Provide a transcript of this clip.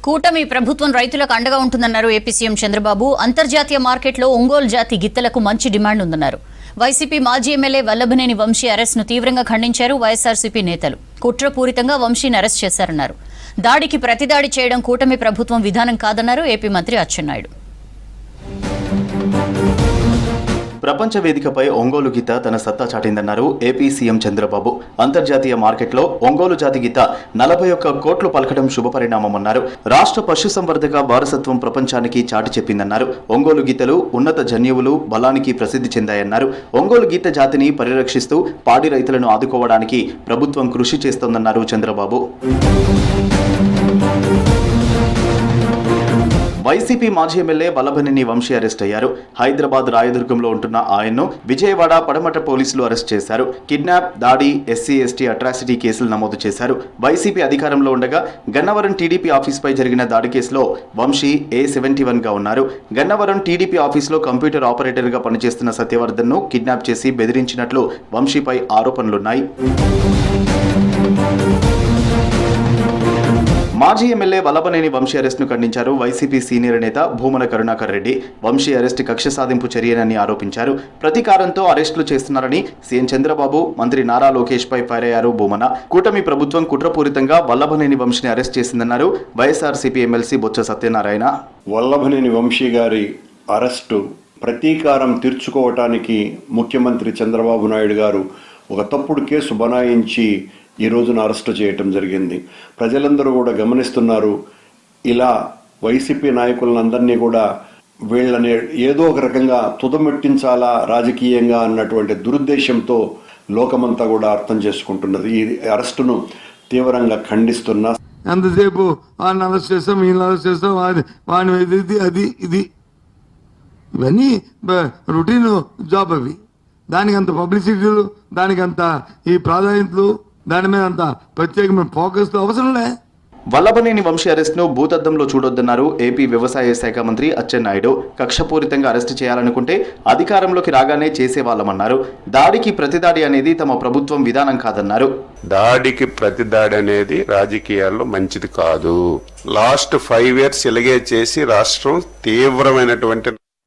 కూటమి ప్రభుత్వం రైతులకు అండగా ఉంటుందన్నారు ఏపీ సీఎం చంద్రబాబు. అంతర్జాతీయ మార్కెట్లో ఒంగోలు జాతి గిత్తలకు మంచి డిమాండ్ ఉందన్నారు. వైసీపీ మాజీ ఎమ్మెల్యే వల్లభనేని వంశీ అరెస్ట్ను తీవ్రంగా ఖండించారు వైఎస్ఆర్సీపీ నేతలు. కుట్రపూరితంగా వంశీని అరెస్ట్ చేశారన్నారు. దాడికి ప్రతిదాడి చేయడం కూటమి ప్రభుత్వం విధానం కాదన్నారు ఏపీ మంత్రి అచ్చెన్నాయుడు. ప్రపంచ వేదికపై ఒంగోలు గీత తన సత్తా చాటిందన్నారు ఏపీ సీఎం చంద్రబాబు. అంతర్జాతీయ మార్కెట్లో ఒంగోలు జాతి గీత 41 కోట్లు పలకడం శుభపరిణామమన్నారు. రాష్ట్ర పశుసంవర్ధక వారసత్వం ప్రపంచానికి చాటి చెప్పిందన్నారు. ఒంగోలు గీతలు ఉన్నత జన్యువులు బలానికి ప్రసిద్ధి చెందాయన్నారు. ఒంగోలు గీత జాతిని పరిరక్షిస్తూ పాడి రైతులను ఆదుకోవడానికి ప్రభుత్వం కృషి చేస్తోందన్నారు చంద్రబాబు. వైసీపీ మాజీ ఎమ్మెల్యే వల్లభనేని వంశీ అరెస్ట్ అయ్యారు. హైదరాబాద్ రాయదుర్గంలో ఉంటున్న ఆయన్ను విజయవాడ పడమట పోలీసులు అరెస్ట్ చేశారు. కిడ్నాప్, దాడి, ఎస్సీ/ఎస్టీ అట్రాసిటీ కేసులు నమోదు చేశారు. వైసీపీ అధికారంలో ఉండగా గన్నవరం టీడీపీ ఆఫీస్పై జరిగిన దాడి కేసులో వంశీ A71గా ఉన్నారు. గన్నవరం టీడీపీ ఆఫీసులో కంప్యూటర్ ఆపరేటర్గా పనిచేస్తున్న సత్యవర్ధన్ను కిడ్నాప్ చేసి బెదిరించినట్లు వంశీపై ఆరోపణలున్నాయి. మాజీ ఎమ్మెల్యే వల్లభనేని వంశీ అరెస్ట్ను ఖండించారు వైసీపీ సీనియర్ నేత భూమన కరుణాకర్ రెడ్డి. వంశీ అరెస్ట్ కక్ష సాధింపు చర్యనని ఆరోపించారు. ప్రతీకారంతో అరెస్టులు చేస్తున్నారని సీఎం చంద్రబాబు, మంత్రి నారా లోకేష్ పై ఫైర్ అయ్యారు భూమన. కూటమి ప్రభుత్వం కుట్రపూరితంగా వల్లభనేని వంశీని అరెస్ట్ చేసిందన్నారు వైఎస్ఆర్సీపీ ఎమ్మెల్సీ బొత్స సత్యనారాయణ. వల్లభనేని వంశీ గారి అరెస్టు ప్రతీకారం తీర్చుకోవటానికి ముఖ్యమంత్రి చంద్రబాబు నాయుడు గారు ఒక తప్పుడు కేసు బనాయించి ఈ రోజున అరెస్టు చేయటం జరిగింది. ప్రజలందరూ కూడా గమనిస్తున్నారు. ఇలా వైసీపీ నాయకులందరినీ కూడా వీళ్ళని ఏదో ఒక రకంగా తుదమెట్టించాలా రాజకీయంగా అన్నటువంటి దురుద్దేశంతో లోకమంతా కూడా అర్థం చేసుకుంటున్నది. ఈ అరెస్టును తీవ్రంగా ఖండిస్తున్నా. ఎంతసేపు వాడిని అరెస్ట్ చేస్తాం, వీళ్ళని అరెస్ట్ చేస్తాం, వాడిని ఇది ఇవన్నీ రొటీన్ జాబ్. అవి దానికి అంత పబ్లిసిటీలు, దానికి అంత ఈ ప్రాధాన్యతలు, దాని మీద అంత ప్రత్యేకమైన ఫోకస్ అవసరంలే. వల్లభనేని వంశీ అరెస్ట్ను భూతద్దంలో చూడొద్దన్నారు ఏపీ వ్యవసాయ శాఖ మంత్రి అచ్చెన్నాయుడు. కక్షపూరితంగా అరెస్టు చేయాలనుకుంటే అధికారంలోకి రాగానే చేసేవాళ్ళమన్నారు. దాడికి ప్రతిదాడి అనేది తమ ప్రభుత్వం విధానం కాదన్నారు. దాడికి ప్రతిదాడి అనేది రాజకీయాల్లో మంచిది కాదు. లాస్ట్ 5 years ఇలాగే చేసి రాష్ట్రం తీవ్రమైనటువంటి